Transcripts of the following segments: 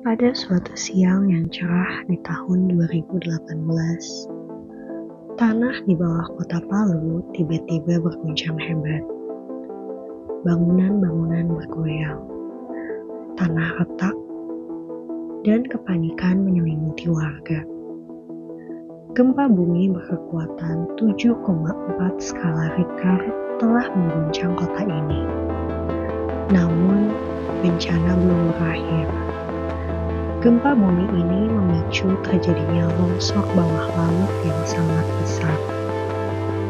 Pada suatu siang yang cerah di tahun 2018, tanah di bawah kota Palu tiba-tiba berguncang hebat. Bangunan-bangunan bergoyang, tanah retak, dan kepanikan menyelimuti warga. Gempa bumi berkekuatan 7,4 skala Richter telah mengguncang kota ini. Namun, bencana belum berakhir. Gempa bumi ini memicu terjadinya longsor bawah laut yang sangat besar.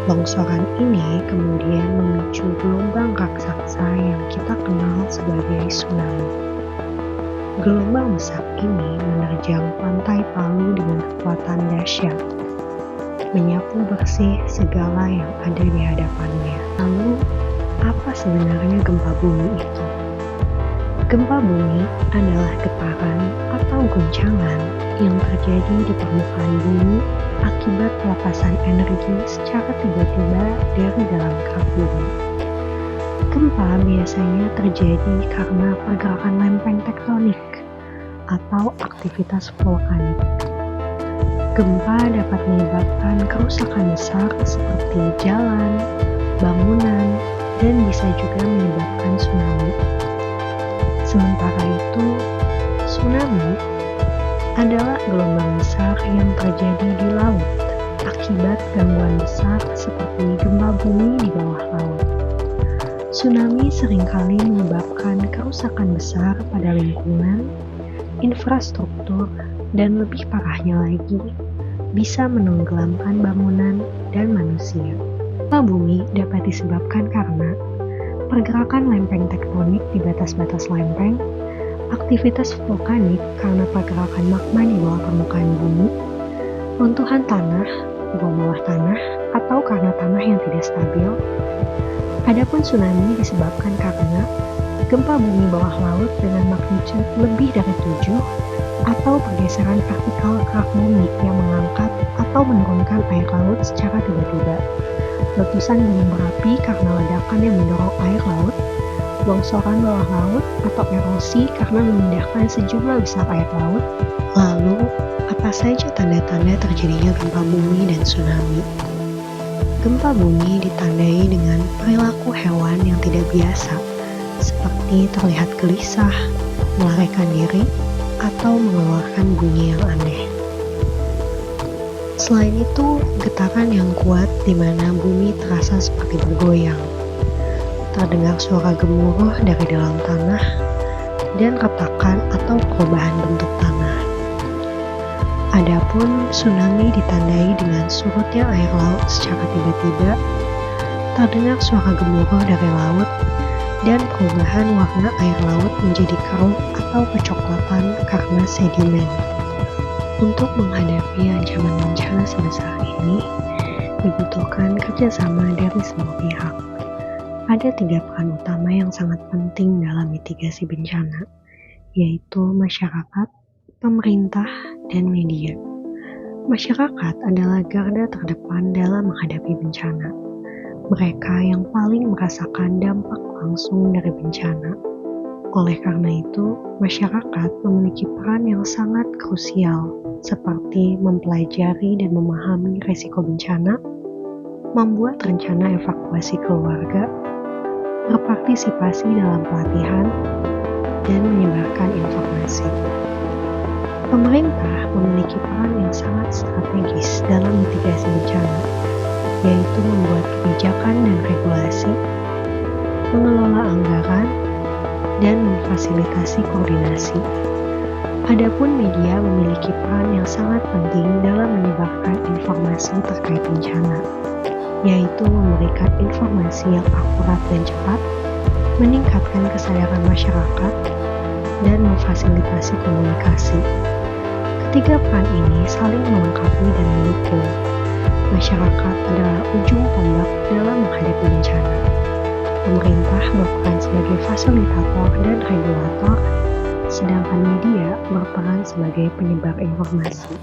Longsoran ini kemudian memicu gelombang raksasa yang kita kenal sebagai tsunami. Gelombang besar ini menerjang pantai Palu dengan kekuatan dahsyat, menyapu bersih segala yang ada di hadapannya. Lalu, apa sebenarnya gempa bumi itu? Gempa bumi adalah getaran atau guncangan yang terjadi di permukaan bumi akibat pelepasan energi secara tiba-tiba dari dalam kerak bumi. Gempa biasanya terjadi karena pergerakan lempeng tektonik atau aktivitas vulkanik. Gempa dapat menyebabkan kerusakan besar seperti jalan, bangunan, dan bisa juga menyebabkan tsunami. Sementara itu, tsunami adalah gelombang besar yang terjadi di laut akibat gangguan besar seperti gempa bumi di bawah laut. Tsunami seringkali menyebabkan kerusakan besar pada lingkungan, infrastruktur, dan lebih parahnya lagi, bisa menenggelamkan bangunan dan manusia. Gempa bumi dapat disebabkan karena pergerakan lempeng tektonik di batas-batas lempeng, aktivitas vulkanik karena pergerakan magma di bawah permukaan bumi, runtuhan tanah di bawah tanah, atau karena tanah yang tidak stabil. Adapun tsunami disebabkan karena gempa bumi bawah laut dengan magnitudo lebih dari 7 atau pergeseran vertikal kerak bumi yang mengangkat atau menurunkan air laut secara tiba-tiba. Letusan gunung berapi karena ledakan yang mendorong air laut, longsoran bawah laut, atau erosi karena memindahkan sejumlah besar air laut. Lalu, apa saja tanda-tanda terjadinya gempa bumi dan tsunami? Gempa bumi ditandai dengan perilaku hewan yang tidak biasa, seperti terlihat gelisah, melarikan diri, atau mengeluarkan bunyi yang aneh. Selain itu, getaran yang kuat di mana bumi terasa seperti bergoyang. Terdengar suara gemuruh dari dalam tanah dan retakan atau perubahan bentuk tanah. Adapun tsunami ditandai dengan surutnya air laut secara tiba-tiba, terdengar suara gemuruh dari laut, dan perubahan warna air laut menjadi keruh atau kecoklatan karena sedimen. Untuk menghadapi ancaman bencana sebesar ini, dibutuhkan kerjasama dari semua pihak. Ada 3 peran utama yang sangat penting dalam mitigasi bencana, yaitu masyarakat, pemerintah, dan media. Masyarakat adalah garda terdepan dalam menghadapi bencana. Mereka yang paling merasakan dampak langsung dari bencana. Oleh karena itu, masyarakat memiliki peran yang sangat krusial, seperti mempelajari dan memahami risiko bencana, membuat rencana evakuasi keluarga, berpartisipasi dalam pelatihan, dan menyebarkan informasi. Pemerintah memiliki peran yang sangat strategis dalam mitigasi bencana, yaitu membuat kebijakan dan regulasi, mengelola anggaran, dan memfasilitasi koordinasi. Adapun media memiliki peran yang sangat penting dalam menyebarkan informasi terkait bencana, yaitu memberikan informasi yang akurat dan cepat, meningkatkan kesadaran masyarakat, dan memfasilitasi komunikasi. Ketiga peran ini saling melengkapi dan mendukung. Masyarakat adalah ujung tombak dalam menghadapi bencana. Pemerintah berperan sebagai fasilitator dan regulator, sedangkan media berperan sebagai penyebar informasi.